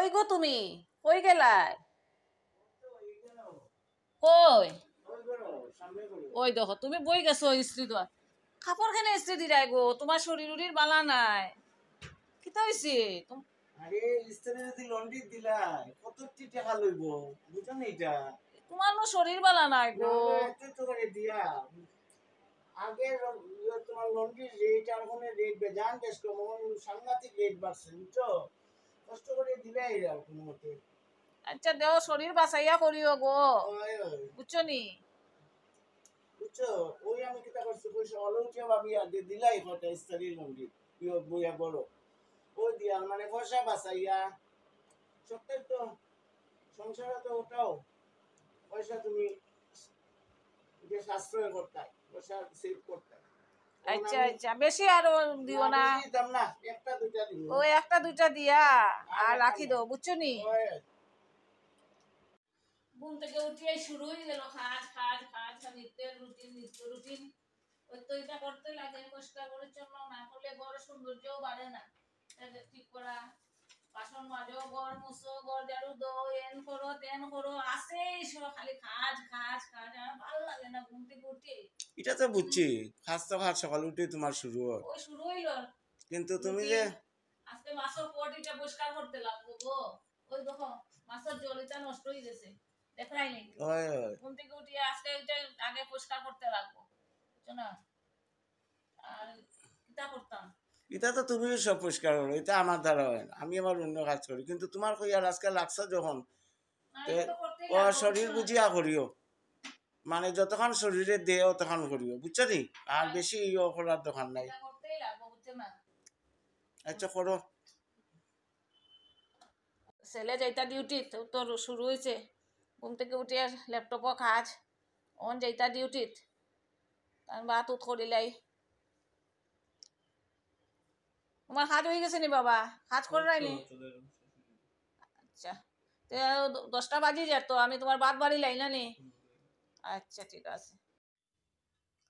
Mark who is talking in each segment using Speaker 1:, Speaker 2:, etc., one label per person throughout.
Speaker 1: কই গো তুমি? কই গেলাই? কই? ওই দেখো তুমি বই গেছো ইস্ত্রি দেওয়া। কাপড় কেন ইস্ত্রি দিলাই গো? তোমার শরীর বালা নাই। কিতা হইছে?
Speaker 2: আরে ইস্ত্রি যদি লন্ড্রি দিলাই কত টাকা লইব বুঝো না এটা
Speaker 1: তোমার শরীর বালা নাই
Speaker 2: না
Speaker 1: গো।
Speaker 2: না এত তো করে দিয়া আগে তোমার লন্ড্রি রেট আর কোন রেট বেজান বেশ কম সাংঘাতিক রেট বাড়ছে বুঝছো কষ্ট করে দিলাই এরা কোনো মতে
Speaker 1: আচ্ছা দেও শরীর বাঁচাইয়া করিও গো,
Speaker 2: ওই ওই
Speaker 1: বুঝছো নি?
Speaker 2: বুঝছো ওই আমি কিতা করছি পয়সা অলৌটিয়া ভাবিয়া দিয়ে দিলাই কত ইস্ত্রি লন্ড্রি বইয়া বড় ওই দিয়া মানে পয়সা বাঁচাইয়া সত্যি তো সংসারে তো ওটাও পয়সা তুমি যে সাশ্রয় করতে পয়সা সেভ করতে
Speaker 1: আচ্ছা আচ্ছা বেশি আর দিও না,
Speaker 2: দাম না একটা দুইটা দিব
Speaker 1: ও একটা দুইটা দিয়া আর রাখি দাও, বুঝছো নি? ঘুম থেকে উঠিয়ে শুরু হয়ে গেল কাজ কাজ কাজ নিত্য রুটিন। ওই তো এটা করতে লাগে, পরিষ্কার পরিচ্ছন্ন না করলে ঘর সৌন্দর্যও বাড়ে না। ঠিক করা, বাসন মাজো, ঘর মুছো, ঘর ঝাড়ু দাও, এন করো তেন করো, আছে সব খালি কাজ কাজ কাজ। আর ভালো লাগে না ঘুম থেকে উঠে।
Speaker 2: এটা তো বুঝছি খাস তো খাস সকাল উঠে তোমার শুরু হয়
Speaker 1: ওই শুরু হইল
Speaker 2: কিন্তু তুমি যে
Speaker 1: আজকে মাছের পটিটা পরিষ্কার করতে লাগবো গো। ওই দেখো মাছের জলটা নষ্ট হয়ে গেছে, দেখাই নেই। ঘুম থেকে উঠিয়ে আজকে এটা আগে পরিষ্কার করতে লাগবো, বুঝছো না? আর কিতা করতাম,
Speaker 2: এটা তো তুমি সব পরিষ্কার করো এটা আমার দ্বারা হয় না আমি আমার অন্য কাজ করি কিন্তু তোমার কই আর আজকে লাগছে যখন ও শরীর বুঝিয়া করিও মানে যতক্ষণ শরীরে দেও তখন করিও বুঝছো নি আর বেশি ইয়ে করার দোকান নাই
Speaker 1: করতেই লাগবো, বুঝছো না?
Speaker 2: আচ্ছা করো
Speaker 1: ছেলে যাইতা ডিউটি তো শুরু হয়েছে, ঘুম থেকে উঠে ল্যাপটপও কাজ অন যাইতা ডিউটিত তার ভাত উঠ করিলাই। তোমার কাজ হয়ে গেছে নি বাবা? কাজ করে রাইনি? আচ্ছা, তো 10টা বাজি যেত, আমি তোমার বাদ বাড়ি লাইনা নি। আচ্ছা ঠিক আছে।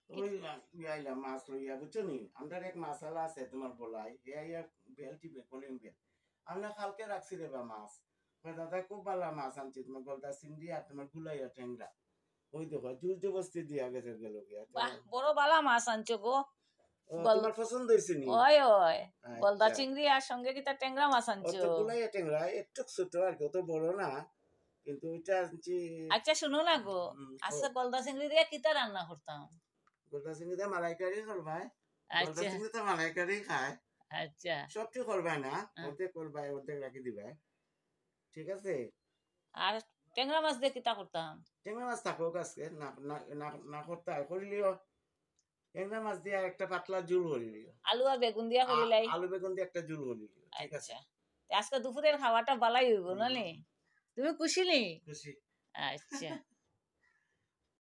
Speaker 2: ওই ইয়াইলা মাছ লইয়া বুঝছো নি আমার এক মাছালা আছে তোমার বলাই ইয়া বেলটি বেকলিং বেল আমরা কালকে রাখছি রে বা মাছ দাদা খুব ভালো মাছ আনছি তোমার গলদা চিংড়ি আর তোমার গুলাইয়া ট্যাংরা ওই দেখো জোর জবস্তি দিয়া গেছে গেল গিয়া
Speaker 1: বাহ বড় বালা মাছ আনছো গো।
Speaker 2: তোমার পছন্দ হইছে নি?
Speaker 1: ওই ওই গলদা চিংড়ি আর সঙ্গে কি তার ট্যাংরা মাছ আনছো?
Speaker 2: তো গুলাইয়া ট্যাংরা একটু ছোট আর কি অত বড় না কিন্তু ওইটা আনছি।
Speaker 1: আচ্ছা শুনো না গো, আচ্ছা গলদা চিংড়ি দিয়ে কিতা রান্না করতাম?
Speaker 2: গলদা চিংড়ি দিয়ে মালাইকারি করবাই, গলদা চিংড়ি তো মালাইকারি খায়।
Speaker 1: আচ্ছা
Speaker 2: সবটি করবাই না, অর্ধেক করবাই অর্ধেক রাখি দিবাই, ঠিক আছে?
Speaker 1: আর ট্যাংরা মাছ দিয়ে কিতা করতাম?
Speaker 2: ট্যাংরা মাছ থাকুক আজকে না না না করতে হয় করিলিও ট্যাংরা মাছ দিয়ে একটা পাতলা ঝুল করিলিও,
Speaker 1: আলু আর বেগুন দিয়া করিলাই।
Speaker 2: আলু বেগুন দিয়ে একটা ঝুল করিলিও, ঠিক আছে?
Speaker 1: আজকে দুপুরের খাওয়াটা বালাই হইব না নি? তুমি খুশি নি?
Speaker 2: খুশি।
Speaker 1: আচ্ছা